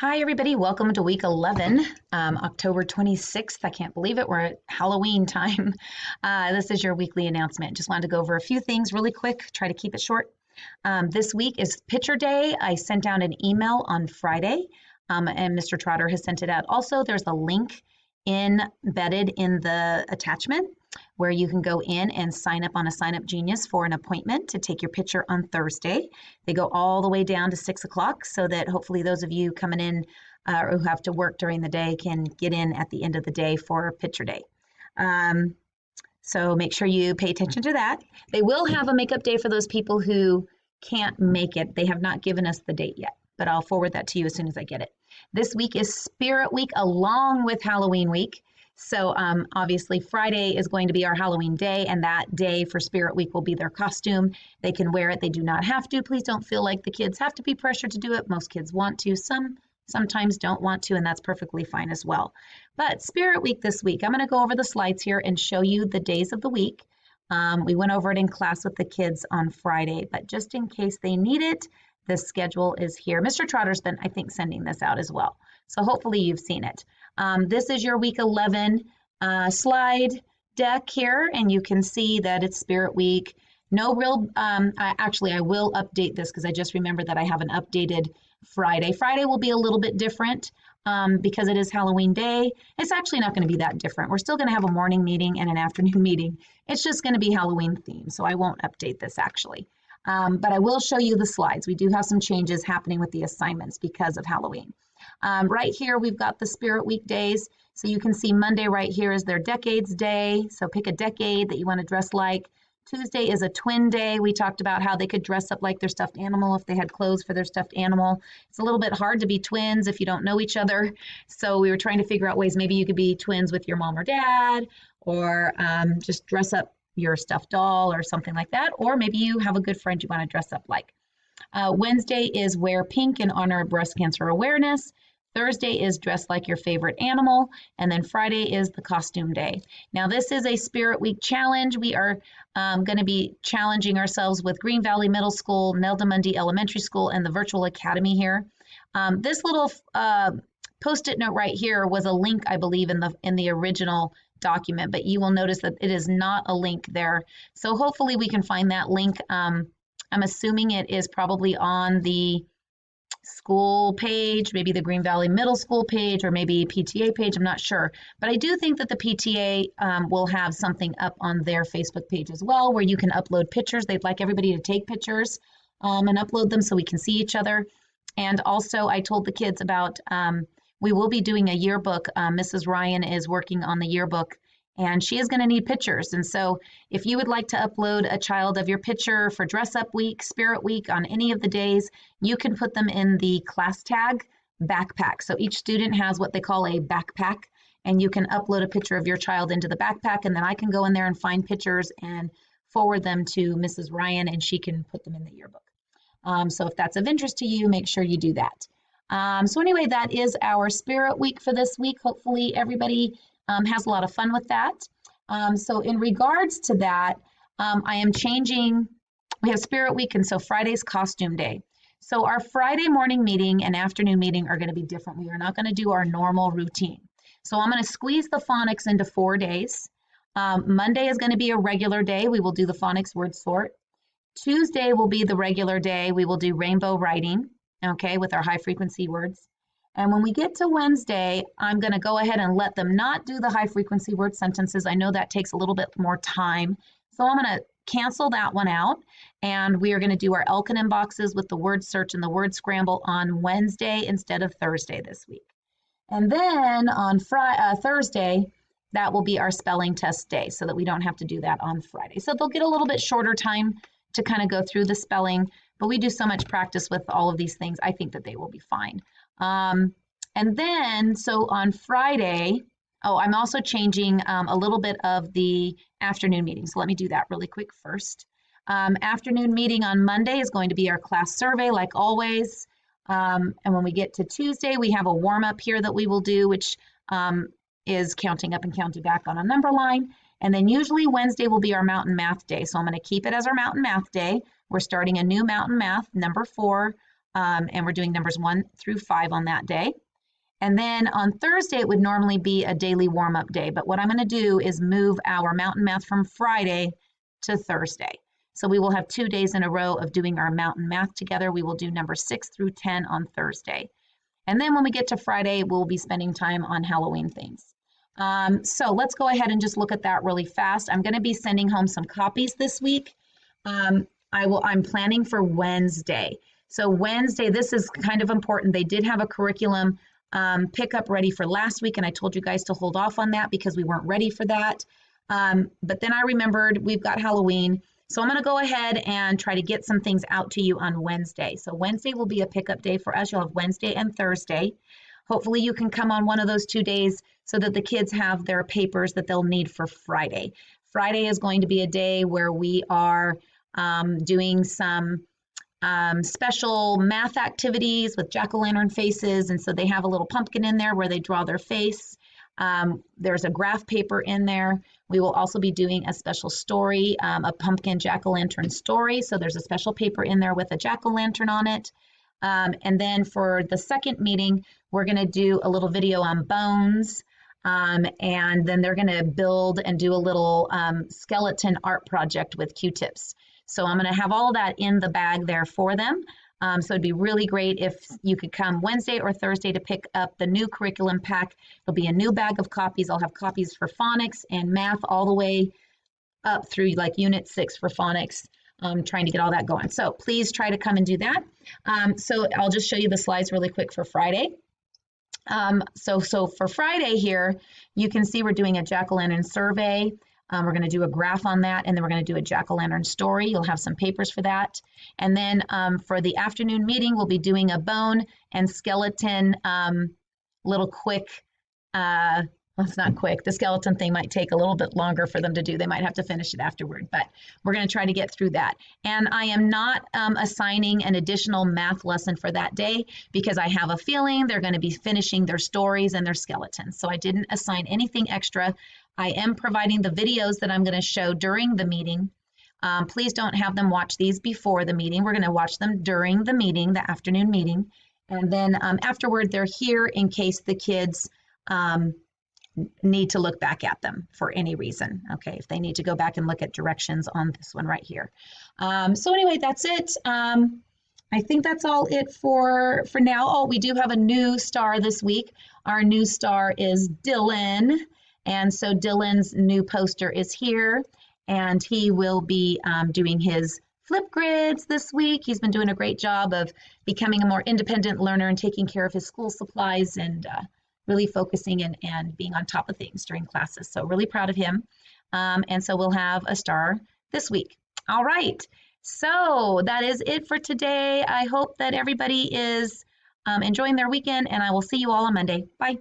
Hi, everybody. Welcome to week 11, October 26th. I can't believe it. We're at Halloween time. This is your weekly announcement. Just wanted to go over a few things really quick, try to keep it short. This week is Picture Day. I sent out an email on Friday, and Mr. Trotter has sent it out. Also, there's a link embedded in the attachment where you can go in and sign up on a Sign Up Genius for an appointment to take your picture on Thursday. They go all the way down to 6 o'clock so that hopefully those of you coming in or who have to work during the day can get in at the end of the day for Picture Day. So make sure you pay attention to that. They will have a makeup day for those people who can't make it. They have not given us the date yet, but I'll forward that to you as soon as I get it. This week is Spirit Week along with Halloween Week. So obviously Friday is going to be our Halloween day, and that day for Spirit Week will be their costume. They can wear it. They do not have to. Please don't feel like the kids have to be pressured to do it. Most kids want to. Sometimes don't want to, and that's perfectly fine as well. But Spirit Week this week, I'm going to go over the slides here and show you the days of the week. We went over it in class with the kids on Friday, but just in case they need it, the schedule is here. Mr. Trotter's been, I think, sending this out as well. So hopefully you've seen it. This is your week 11 slide deck here, and you can see that it's Spirit Week. No real, I will update this because I just remembered that I have an updated Friday. Friday will be a little bit different because it is Halloween day. It's actually not going to be that different. We're still going to have a morning meeting and an afternoon meeting. It's just going to be Halloween themed, so I won't update this actually. But I will show you the slides. We do have some changes happening with the assignments because of Halloween. Right here, we've got the Spirit Week days. So you can see Monday right here is their Decades Day. So pick a decade that you want to dress like. Tuesday is a twin day. We talked about how they could dress up like their stuffed animal if they had clothes for their stuffed animal. It's a little bit hard to be twins if you don't know each other. So we were trying to figure out ways maybe you could be twins with your mom or dad, or just dress up your stuffed doll or something like that. Or maybe you have a good friend you want to dress up like. Wednesday is Wear Pink in honor of breast cancer awareness. Thursday is Dress Like Your Favorite Animal. And then Friday is the Costume Day. Now, this is a Spirit Week challenge. We are going to be challenging ourselves with Green Valley Middle School, Nelda Mundy Elementary School, and the Virtual Academy here. This little Post-it note right here was a link, I believe, in the original document, but you will notice that it is not a link there. So hopefully we can find that link. I'm assuming it is probably on the school page, maybe the Green Valley Middle School page, or maybe PTA page. I'm not sure, but I do think that the PTA will have something up on their Facebook page as well, where you can upload pictures. They'd like everybody to take pictures and upload them so we can see each other. And also I told the kids about, we will be doing a yearbook. Mrs. Ryan is working on the yearbook, and she is going to need pictures. And so if you would like to upload a child of your picture for Dress Up Week, Spirit Week, on any of the days, you can put them in the class tag backpack. So each student has what they call a backpack, and you can upload a picture of your child into the backpack, and then I can go in there and find pictures and forward them to Mrs. Ryan, and she can put them in the yearbook. So if that's of interest to you, make sure you do that. So anyway, that is our Spirit Week for this week. Hopefully everybody has a lot of fun with that. So in regards to that, I am changing, we have Spirit Week, and so Friday's Costume Day. So our Friday morning meeting and afternoon meeting are going to be different. We are not going to do our normal routine. So I'm going to squeeze the phonics into 4 days. Monday is going to be a regular day. We will do the phonics word sort. Tuesday will be the regular day. We will do rainbow writing, okay, with our high frequency words. And when we get to Wednesday, I'm going to go ahead and let them not do the high frequency word sentences. I know that takes a little bit more time. So I'm going to cancel that one out. And we are going to do our Elkin boxes with the word search and the word scramble on Wednesday instead of Thursday this week. And then on Thursday, that will be our spelling test day so that we don't have to do that on Friday. So they'll get a little bit shorter time to kind of go through the spelling, but we do so much practice with all of these things. I think that they will be fine. And then, so on Friday, I'm also changing a little bit of the afternoon meeting. So let me do that really quick first. Afternoon meeting on Monday is going to be our class survey, like always. And when we get to Tuesday, we have a warm up here that we will do, which is counting up and counting back on a number line. And then usually Wednesday will be our mountain math day. So I'm going to keep it as our mountain math day. We're starting a new mountain math, number 4, and we're doing numbers 1 through 5 on that day. And then on Thursday, it would normally be a daily warm-up day. But what I'm going to do is move our mountain math from Friday to Thursday. So we will have 2 days in a row of doing our mountain math together. We will do numbers 6 through 10 on Thursday. And then when we get to Friday, we'll be spending time on Halloween themes. So let's go ahead and just look at that really fast. I'm going to be sending home some copies this week. I'm planning for Wednesday. So Wednesday, this is kind of important. They did have a curriculum pickup ready for last week, and I told you guys to hold off on that because we weren't ready for that. But then I remembered we've got Halloween. So I'm going to go ahead and try to get some things out to you on Wednesday. So Wednesday will be a pickup day for us. You'll have Wednesday and Thursday. Hopefully you can come on one of those 2 days so that the kids have their papers that they'll need for Friday. Friday is going to be a day where we are doing some special math activities with jack-o'-lantern faces. And so they have a little pumpkin in there where they draw their face. There's a graph paper in there. We will also be doing a special story, a pumpkin jack-o'-lantern story. So there's a special paper in there with a jack-o'-lantern on it. And then for the second meeting, we're going to do a little video on bones. And then they're going to build and do a little skeleton art project with Q-tips. So I'm going to have all of that in the bag there for them. So it'd be really great if you could come Wednesday or Thursday to pick up the new curriculum pack. There'll be a new bag of copies. I'll have copies for phonics and math all the way up through like Unit 6 for phonics, trying to get all that going. So please try to come and do that. So I'll just show you the slides really quick for Friday. So for Friday here, you can see we're doing a jack-o'-lantern survey. We're going to do a graph on that, and then we're going to do a jack-o'-lantern story. You'll have some papers for that. And then for the afternoon meeting, we'll be doing a bone and skeleton little quick, well, it's not quick. The skeleton thing might take a little bit longer for them to do. They might have to finish it afterward, but we're going to try to get through that. And I am not assigning an additional math lesson for that day because I have a feeling they're going to be finishing their stories and their skeletons. So I didn't assign anything extra. I am providing the videos that I'm going to show during the meeting. Please don't have them watch these before the meeting. We're going to watch them during the meeting, the afternoon meeting. And then afterward, they're here in case the kids need to look back at them for any reason. Okay, if they need to go back and look at directions on this one right here. So anyway, that's it. I think that's all it for now. Oh, we do have a new star this week. Our new star is Dylan. And so Dylan's new poster is here, and he will be doing his Flipgrids this week. He's been doing a great job of becoming a more independent learner and taking care of his school supplies and really focusing and being on top of things during classes. So really proud of him. And so we'll have a star this week. All right. So that is it for today. I hope that everybody is enjoying their weekend, and I will see you all on Monday. Bye.